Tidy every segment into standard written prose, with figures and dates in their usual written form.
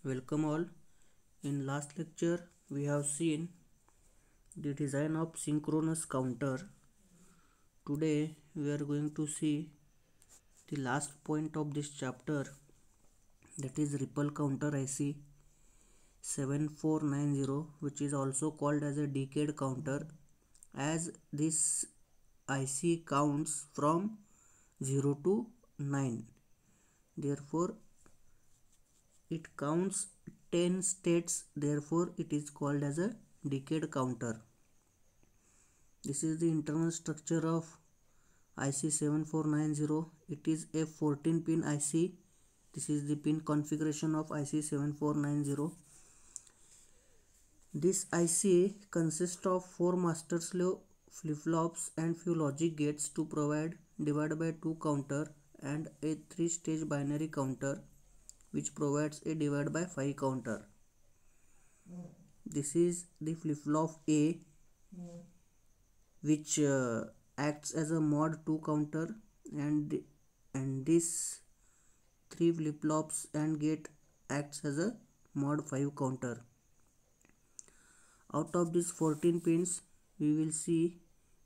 Welcome all. In last lecture we have seen the design of synchronous counter. Today we are going to see the last point of this chapter, that is ripple counter IC 7490, which is also called as a decade counter, as this IC counts from 0 to 9. Therefore it counts 10 states, therefore it is called as a decade counter. This is the internal structure of IC 7490. It is a 14 pin IC. This is the pin configuration of IC 7490. This IC consists of 4 master slave flip-flops and few logic gates to provide divide by 2 counter and a 3-stage binary counter which provides a divide by 5 counter. This is the flip-flop A, which acts as a mod 2 counter, and this 3 flip-flops and gate acts as a mod 5 counter. Out of these 14 pins, we will see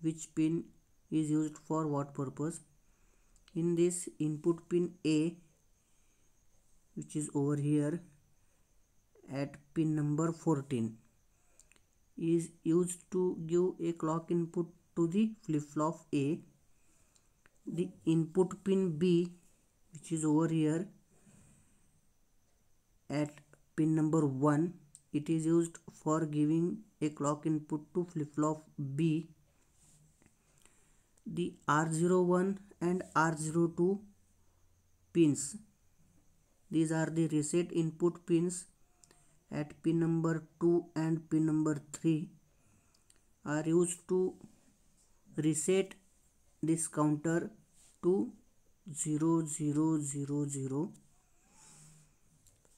which pin is used for what purpose. In this, input pin A, which is over here at pin number 14, is used to give a clock input to the flip-flop A. The input pin B, which is over here at pin number 1, it is used for giving a clock input to flip-flop B. The R01 and R02 pins, these are the reset input pins at pin number 2 and pin number 3, are used to reset this counter to 0000,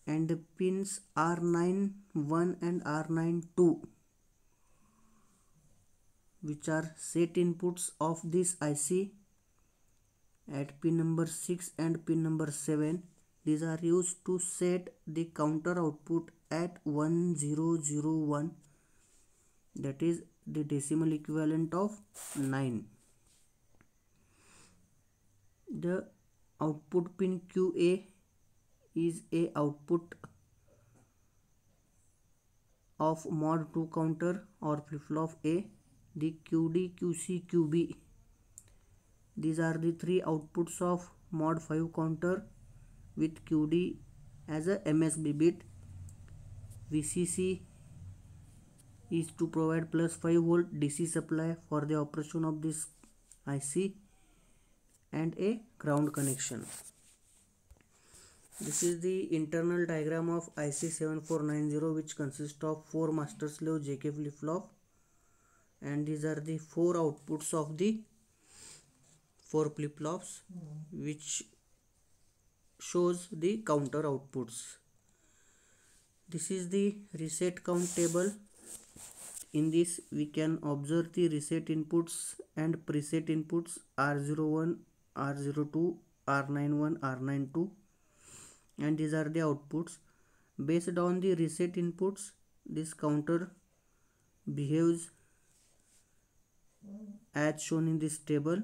and the pins R91 and R92, which are set inputs of this IC at pin number 6 and pin number 7. These are used to set the counter output at 1001, that is the decimal equivalent of 9. The output pin QA is a output of mod 2 counter or flip-flop A. The QD, QC, QB, these are the 3 outputs of mod 5 counter with QD as a MSB bit. VCC is to provide plus 5 volt DC supply for the operation of this IC, and a ground connection. This is the internal diagram of IC 7490, which consists of 4 master slave JK flip-flop, and these are the 4 outputs of the 4 flip-flops, which shows the counter outputs. This is the reset count table. In this we can observe the reset inputs and preset inputs R01, R02, R91, R92, and these are the outputs. Based on the reset inputs, this counter behaves as shown in this table.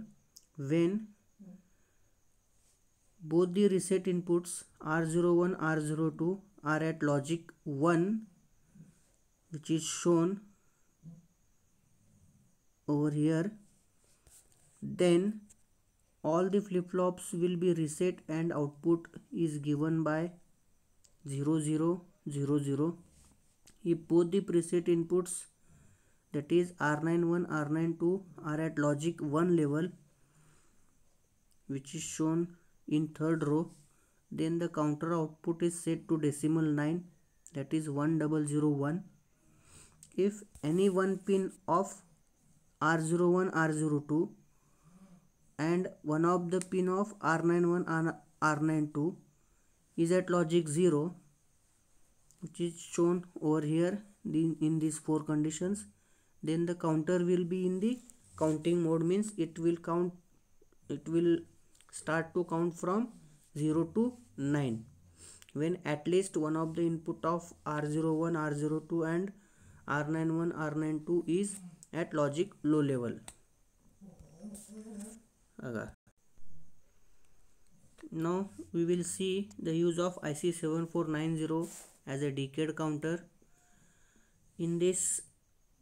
When both the reset inputs R01, R02 are at logic 1, which is shown over here, then all the flip-flops will be reset and output is given by 0000. If both the preset inputs, that is R91, R92, are at logic 1 level, which is shown in 3rd row, then the counter output is set to decimal 9, that is 1001. If any one pin of R01, R02 and one of the pin of R91 and R92 is at logic 0, which is shown over here in these 4 conditions, then the counter will be in the counting mode, means it will start to count from 0 to 9. when at least one of the input of R01, R02 and R91, R92 is at logic low level. Now we will see the use of IC 7490 as a decade counter. In this,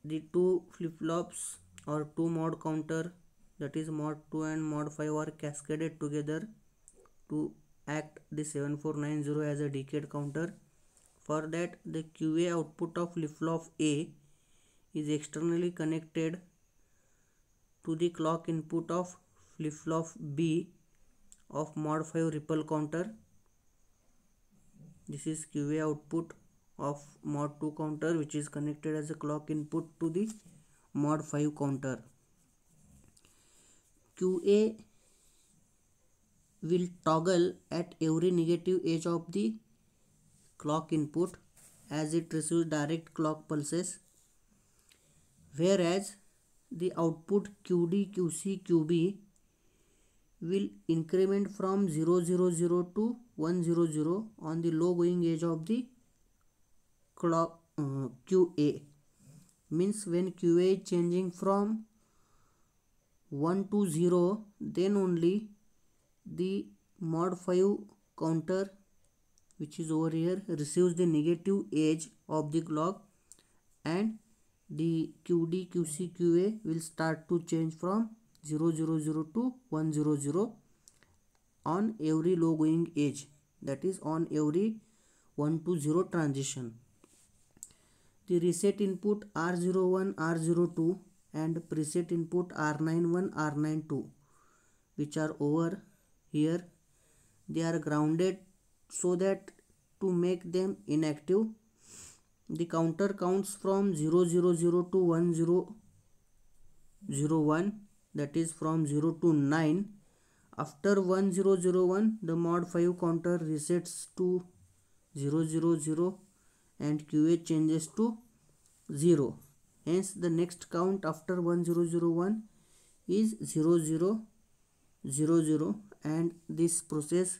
the two flip-flops or two mod counter, that is mod 2 and mod 5, are cascaded together to act the 7490 as a decade counter. For that, the QA output of flip-flop A is externally connected to the clock input of flip-flop B of mod 5 ripple counter. This is QA output of mod 2 counter, which is connected as a clock input to the mod 5 counter. QA will toggle at every negative edge of the clock input as it receives direct clock pulses, whereas the output QD, QC, QB will increment from 000 to 100 on the low going edge of the clock QA. Means when QA is changing from 1 to 0, then only the mod 5 counter, which is over here, receives the negative edge of the clock, and the QD, QC, QA will start to change from 000 to 100 on every low going edge, that is on every 1 to 0 transition. The reset input R01, R02 and preset input R91, R92, which are over here, they are grounded so that to make them inactive, the counter counts from 000 to 1001, that is from 0 to 9. After 1001, the mod 5 counter resets to 000 and QA changes to 0. Hence the next count after 1001 is 0000, and this process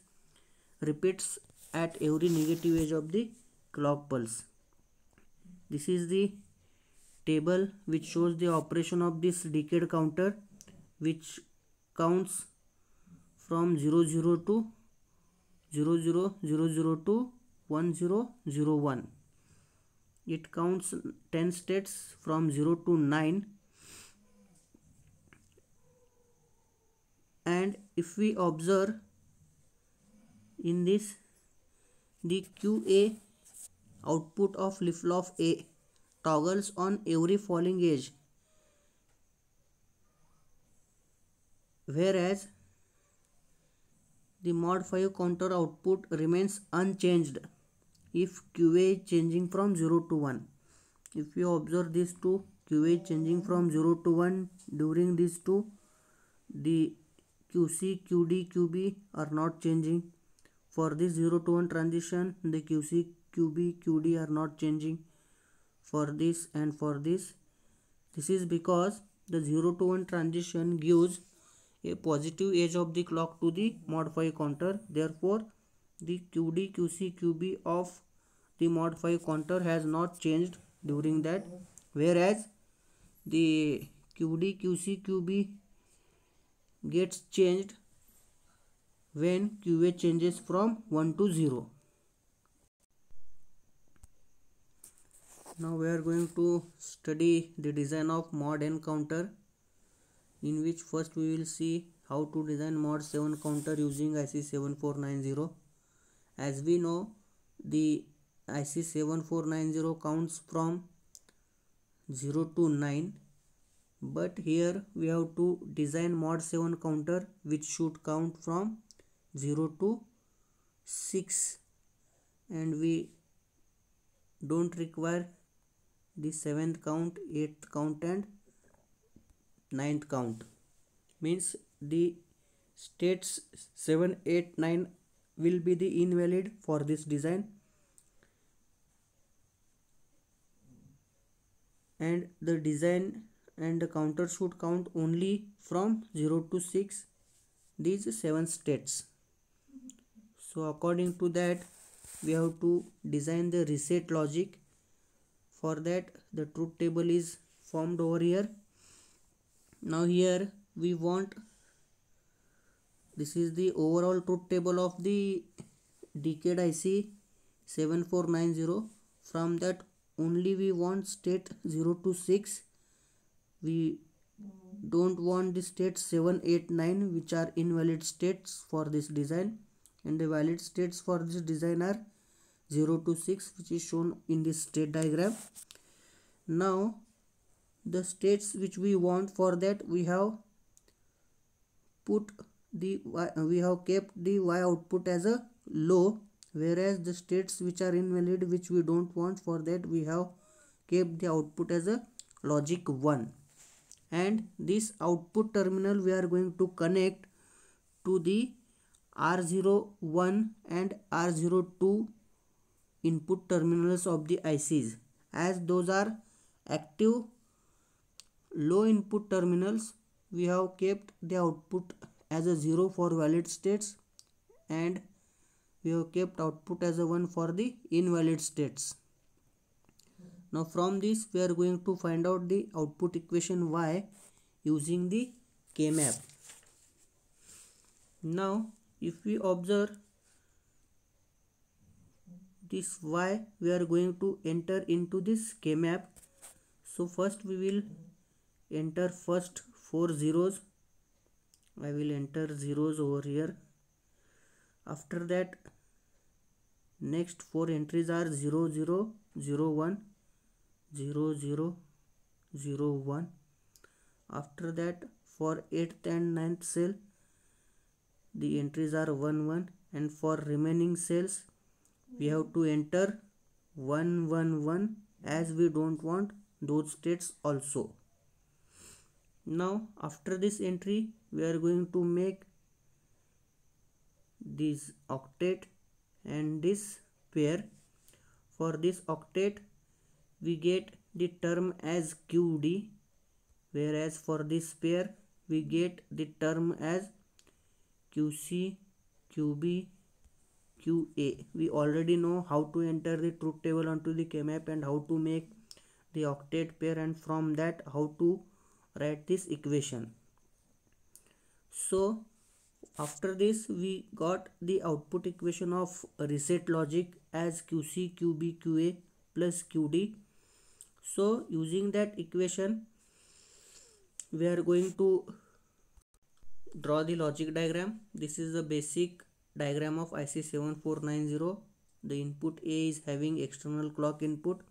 repeats at every negative edge of the clock pulse. This is the table which shows the operation of this decade counter, which counts from 00 to 1001. It counts 10 states from 0 to 9. And if we observe in this, the QA output of flip-flop A toggles on every falling edge, whereas the mod 5 counter output remains unchanged if QA is changing from 0 to 1. If you observe these two, QA is changing from 0 to 1, during these two, the QC, QD, QB are not changing. For this 0 to 1 transition, the QC, QB, QD are not changing. For this and for this, this is because the 0 to 1 transition gives a positive edge of the clock to the mod 5 counter. Therefore, the QD, QC, QB of the mod 5 counter has not changed during that, whereas the QD, QC, QB gets changed when QA changes from 1 to 0. Now we are going to study the design of mod n counter, in which first we will see how to design mod 7 counter using IC 7490. As we know, the IC 7490 counts from 0 to 9, but here we have to design mod 7 counter which should count from 0 to 6, and we don't require the 7th count, 8th count and 9th count. Means the states 7, 8, 9 will be the invalid for this design, and the design and the counter should count only from 0 to 6, these 7 states. So according to that, we have to design the reset logic. For that, the truth table is formed over here. Now here we want, this is the overall truth table of the decade IC 7490. From that only we want state 0 to 6. We don't want the states 7, 8, 9, which are invalid states for this design, and the valid states for this design are 0 to 6, which is shown in this state diagram. Now the states which we want, for that we have kept the Y output as a low, whereas the states which are invalid, which we don't want, for that we have kept the output as a logic 1. And this output terminal we are going to connect to the R01 and R02 input terminals of the ICs. As those are active low input terminals, we have kept the output as a 0 for valid states, and we have kept output as a 1 for the invalid states. Now from this we are going to find out the output equation Y using the K-map. Now if we observe this Y, we are going to enter into this K-map. So first we will enter first 4 zeros. I will enter zeros over here. After that, next 4 entries are 0, 0, 0, 1, 0, 0, 0, 1. After that, for 8th and 9th cell, the entries are 1, 1, and for remaining cells we have to enter 1, 1, 1, as we don't want those states also. Now after this entry we are going to make this octet and this pair. For this octet we get the term as QD, whereas for this pair we get the term as QC, QB, QA. We already know how to enter the truth table onto the K-map and how to make the octet pair, and from that how to write this equation. So after this we got the output equation of reset logic as QC, QB, QA plus QD. So using that equation we are going to draw the logic diagram. This is the basic diagram of IC 7490. The input A is having external clock input,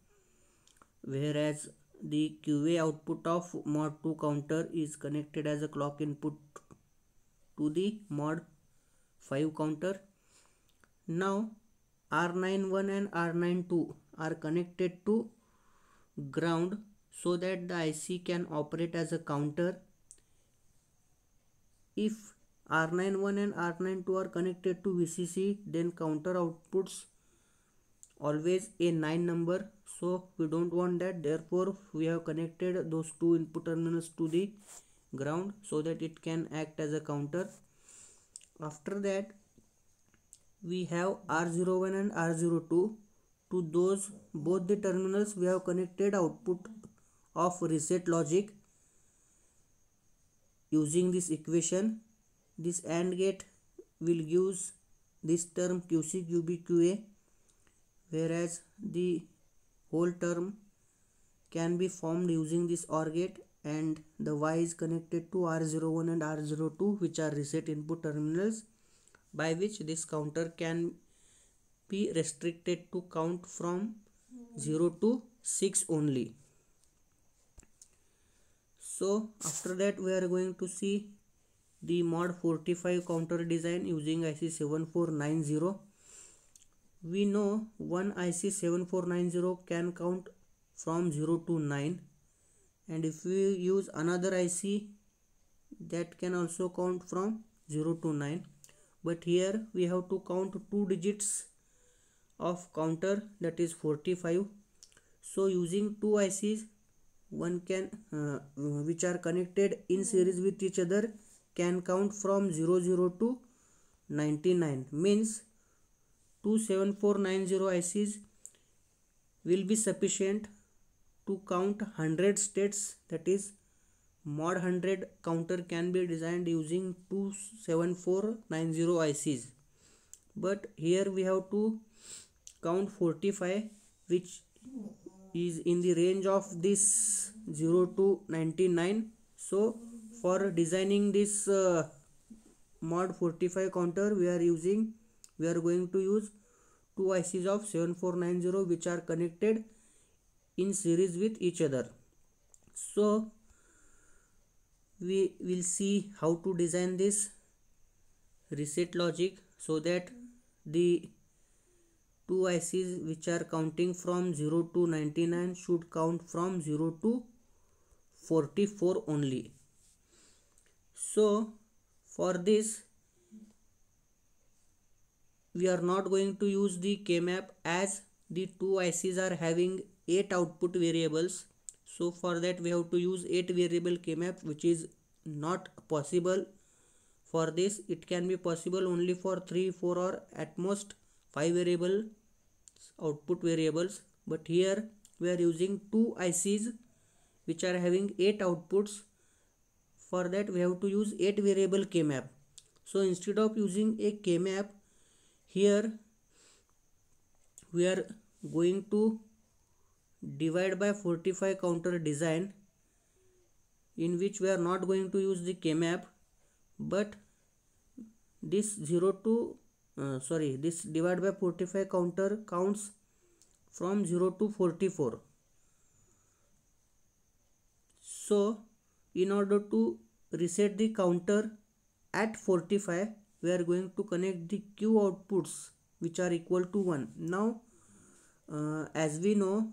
whereas the QA output of mod 2 counter is connected as a clock input to the mod 5 counter. Now R91 and R92 are connected to ground so that the IC can operate as a counter. If R91 and R92 are connected to VCC, then counter outputs always a 9 number, so we don't want that. Therefore we have connected those two input terminals to the ground so that it can act as a counter. After that we have R01 and R02. To those both the terminals we have connected output of reset logic using this equation. This AND gate will use this term QC, QB, QA, whereas the whole term can be formed using this OR gate, and the Y is connected to R01 and R02, which are reset input terminals, by which this counter can be restricted to count from 0 to 6 only. So after that we are going to see the mod 45 counter design using IC 7490. We know one IC 7490 can count from 0 to 9, and if we use another IC that can also count from 0 to 9, but here we have to count 2 digits of counter, that is 45. So using two ICs, one can which are connected in series with each other, can count from 00 to 99, means two 7490 ICs will be sufficient to count 100 states. That is, mod 100 counter can be designed using two 7490 ICs. But here we have to count 45, which is in the range of this 0 to 99. So for designing this mod 45 counter, we are going to use two ICs of 7490 which are connected in series with each other. So we will see how to design this reset logic so that the two ICs which are counting from 0 to 99 should count from 0 to 44 only. So for this we are not going to use the K-map, as the two ICs are having 8 output variables. So for that we have to use 8 variable K-map, which is not possible. For this it can be possible only for 3, 4 or at most 5 variable output variables. But here we are using two ICs which are having 8 outputs. For that we have to use 8 variable K-map. So instead of using a K-map, here we are going to divide by 45 counter design, in which we are not going to use the K-map, but this this divide by 45 counter counts from 0 to 44. So in order to reset the counter at 45, we are going to connect the Q outputs which are equal to 1. Now as we know,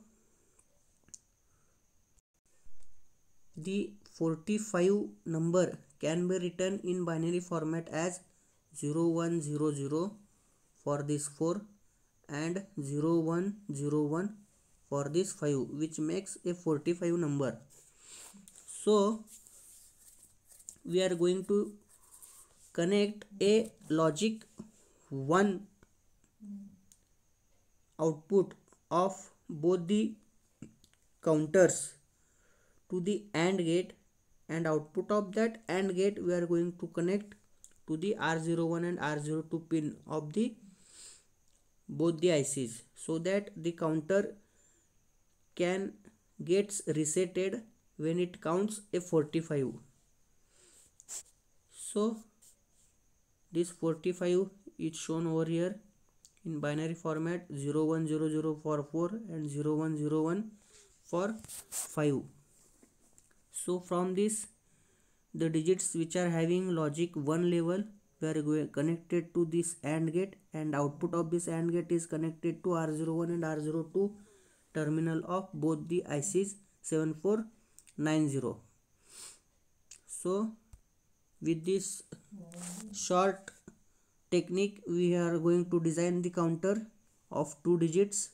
the 45 number can be written in binary format as 0100 for this 4 and 0101 for this 5, which makes a 45 number. So we are going to connect a logic 1 output of both the counters to the AND gate, and output of that AND gate we are going to connect to the R01 and R02 pin of the both the ICs, so that the counter can gets resetted when it counts a 45. So this 45 is shown over here in binary format, 0100 for 4 and 0101 for 5. So from this, the digits which are having logic 1 level were connected to this AND gate, and output of this AND gate is connected to R01 and R02 terminal of both the ICs 7490. So with this short technique, we are going to design the counter of 2 digits.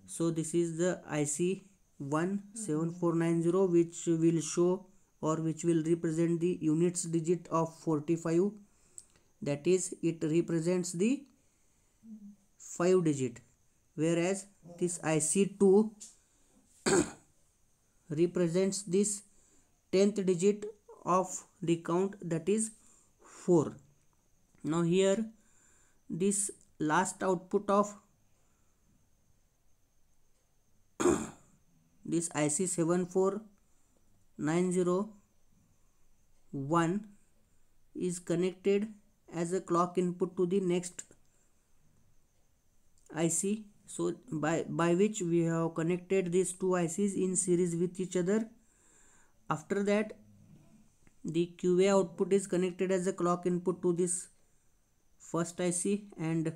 So this is the IC 17490, which will show or which will represent the units digit of 45. That is, it represents the 5 digit, whereas this IC2 represents this 10th digit of the count, that is 4. Now here this last output of this IC 74901 is connected as a clock input to the next IC. So by which we have connected these two ICs in series with each other. After that, the QA output is connected as a clock input to this first IC, and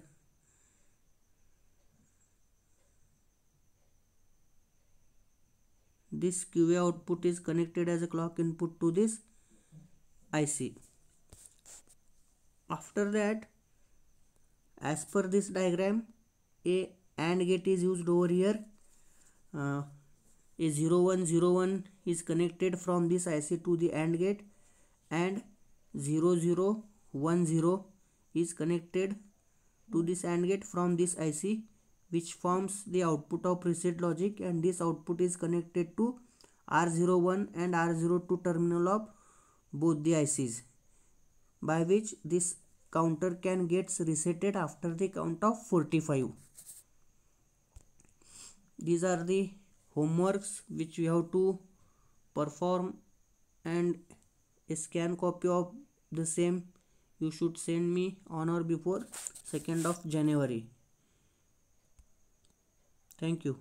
this QA output is connected as a clock input to this IC. After that, as per this diagram, a AND gate is used over here. A 0101 is connected from this IC to the AND gate, and 0010 is connected to this AND gate from this IC, which forms the output of preset logic, and this output is connected to R01 and R02 terminal of both the ICs, by which this counter can get resetted after the count of 45. These are the homeworks which we have to perform, and a scan copy of the same you should send me on or before 2nd of January. Thank you.